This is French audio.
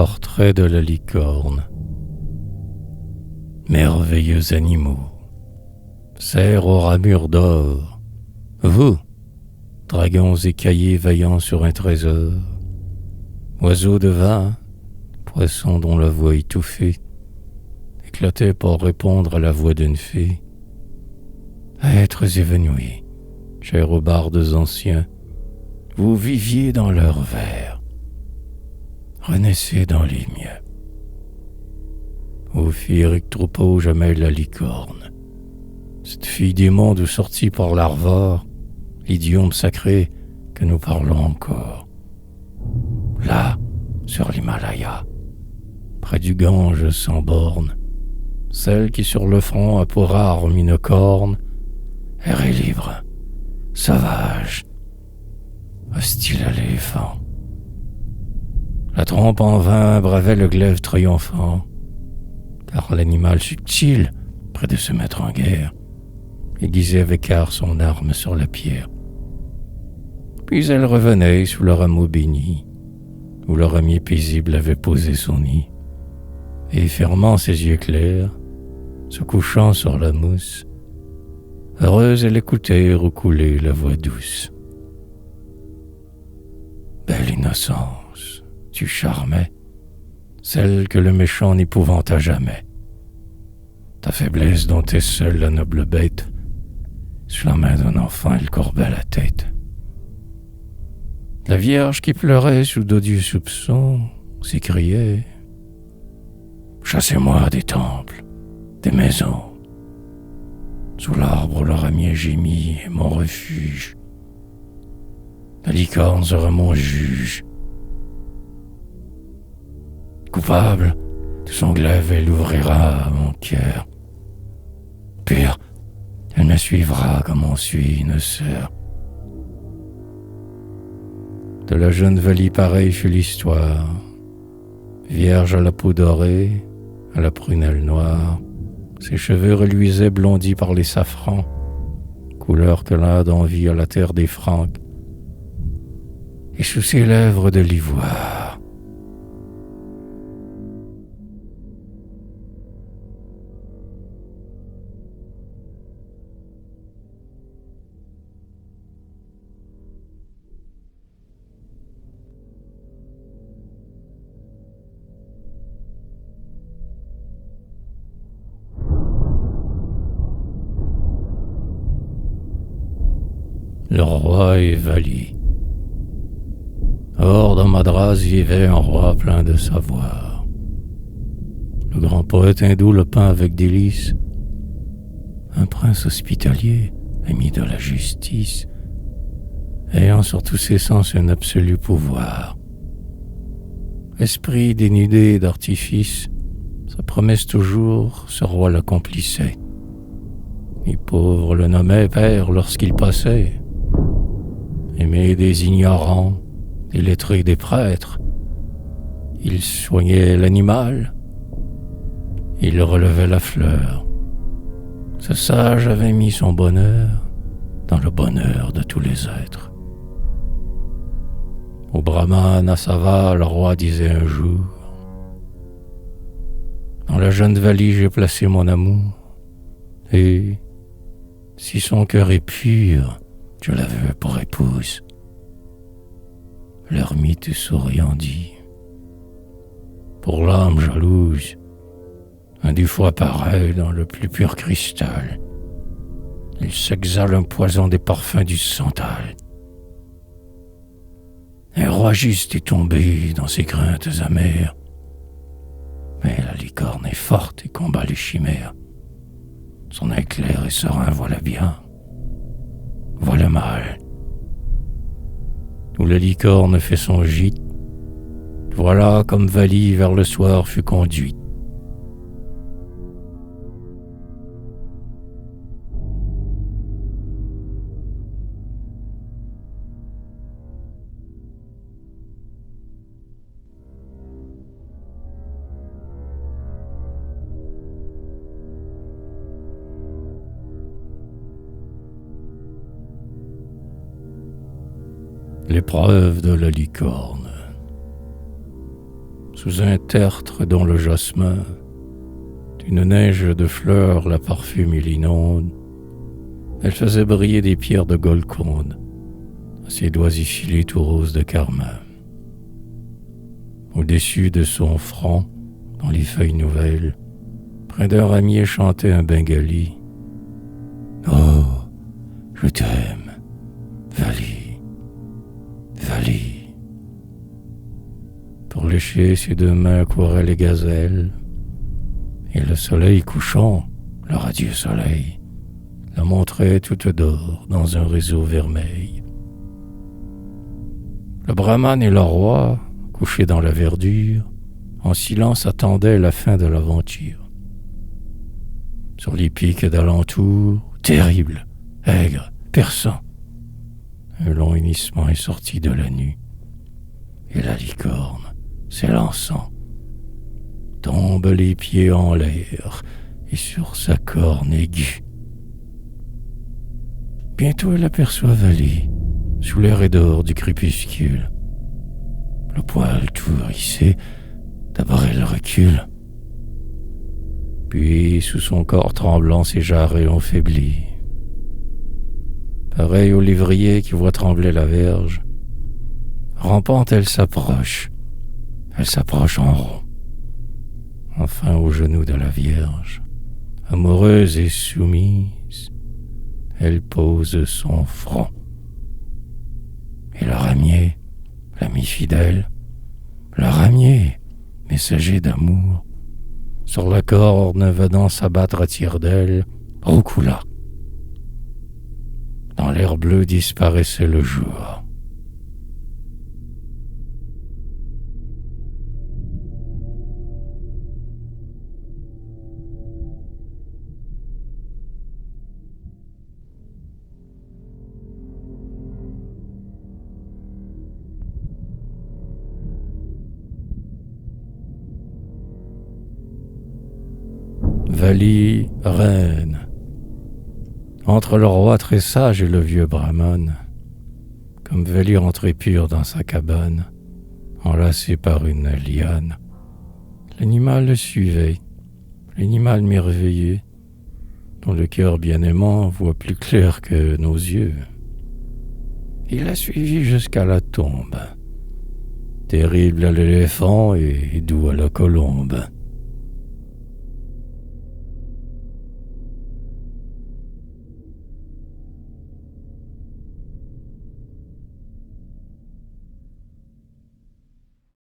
Portrait de la licorne. Merveilleux animaux, cerfs aux ramures d'or, vous, dragons écaillés veillant sur un trésor, oiseaux de vin, poissons dont la voix étouffée éclatait pour répondre à la voix d'une fée, êtres évanouis, chers aux bardes anciens, vous viviez dans leurs vers, renaissez dans les miens. Ô fiérique troupeau jamais la licorne, cette fille des mondes où sortit par l'arvor l'idiome sacré que nous parlons encore. Là, sur l'Himalaya, près du Gange sans borne, celle qui sur le front a pour arme une corne, errait libre, sauvage, hostile à l'éléphant. La trompe en vain bravait le glaive triomphant, car l'animal subtil, près de se mettre en guerre, aiguisait avec art son arme sur la pierre. Puis elle revenait sous le rameau béni, où le ramier paisible avait posé son nid, et fermant ses yeux clairs, se couchant sur la mousse, heureuse elle écoutait roucouler la voix douce. Belle innocence, tu charmais, celle que le méchant n'épouvanta jamais. Ta faiblesse dont est seule la noble bête, sur la main d'un enfant elle courbait la tête. La vierge qui pleurait sous d'odieux soupçons s'écriait: chassez-moi des temples, des maisons. Sous l'arbre le ramier gémit, mon refuge. La licorne sera mon juge. Coupable, de son glaive elle ouvrira mon cœur. Pure, elle me suivra comme on suit une sœur. De la jeune Valie pareille fut l'histoire. Vierge à la peau dorée, à la prunelle noire, ses cheveux reluisaient blondis par les safrans, couleur que l'Inde envie à la terre des Franques, et sous ses lèvres de l'ivoire. Le roi et Valie. Or, dans Madras vivait un roi plein de savoir. Le grand poète hindou le peint avec délice. Un prince hospitalier, ami de la justice, ayant sur tous ses sens un absolu pouvoir. Esprit dénudé d'artifice, sa promesse toujours, ce roi l'accomplissait. Les pauvres le nommaient père lorsqu'il passait. Aimé des ignorants, des lettrés, des prêtres, il soignait l'animal, il relevait la fleur. Ce sage avait mis son bonheur dans le bonheur de tous les êtres. Au brahman Asava, le roi disait un jour: dans la jeune Valie j'ai placé mon amour, et si son cœur est pur, je la veux pour épouse. L'ermite souriant dit: pour l'âme jalouse, un du foie pareil dans le plus pur cristal, il s'exhale un poison des parfums du santal. Un roi juste est tombé dans ses craintes amères, mais la licorne est forte et combat les chimères. Son éclair et serein voit le bien, voit le mal. Où la licorne fait son gîte, voilà comme Valie vers le soir fut conduite. L'épreuve de la licorne. sous un tertre dont le jasmin, d'une neige de fleurs la parfume et l'inonde, elle faisait briller des pierres de Golconde, à ses doigts effilés tout roses de carmin. Au-dessus de son front, dans les feuilles nouvelles, près d'un ramier chantait un bengali. Oh, je t'aime, Vali, Vali. Pour lécher ses deux mains couraient les gazelles, et le soleil couchant, le radieux soleil, la montrait toute d'or dans un réseau vermeil. Le brahman et le roi, couchés dans la verdure, en silence attendaient la fin de l'aventure. Sur les pics d'alentour, terrible, aigre, perçant, un long hennissement est sorti de la nuit, et la licorne, s'élançant, tombe les pieds en l'air et sur sa corne aiguë. Bientôt elle aperçoit Vali, sous les raideurs du crépuscule. Le poil tout hérissé, d'abord elle recule. Puis, sous son corps tremblant, ses jarrets ont faibli. Pareil au lévrier qui voit trembler la verge, rampante, elle s'approche en rond. Enfin, aux genoux de la Vierge, amoureuse et soumise, elle pose son front. Et le ramier, l'ami fidèle, le ramier, messager d'amour, sur la corne venant s'abattre à tire-d'aile, recula. Dans l'air bleu disparaissait le jour. Vali reine, entre le roi très sage et le vieux brahman, comme Vali rentrait pur dans sa cabane, enlacé par une liane. L'animal le suivait, l'animal merveilleux, dont le cœur bien-aimant voit plus clair que nos yeux. Il l'a suivi jusqu'à la tombe, terrible à l'éléphant et doux à la colombe.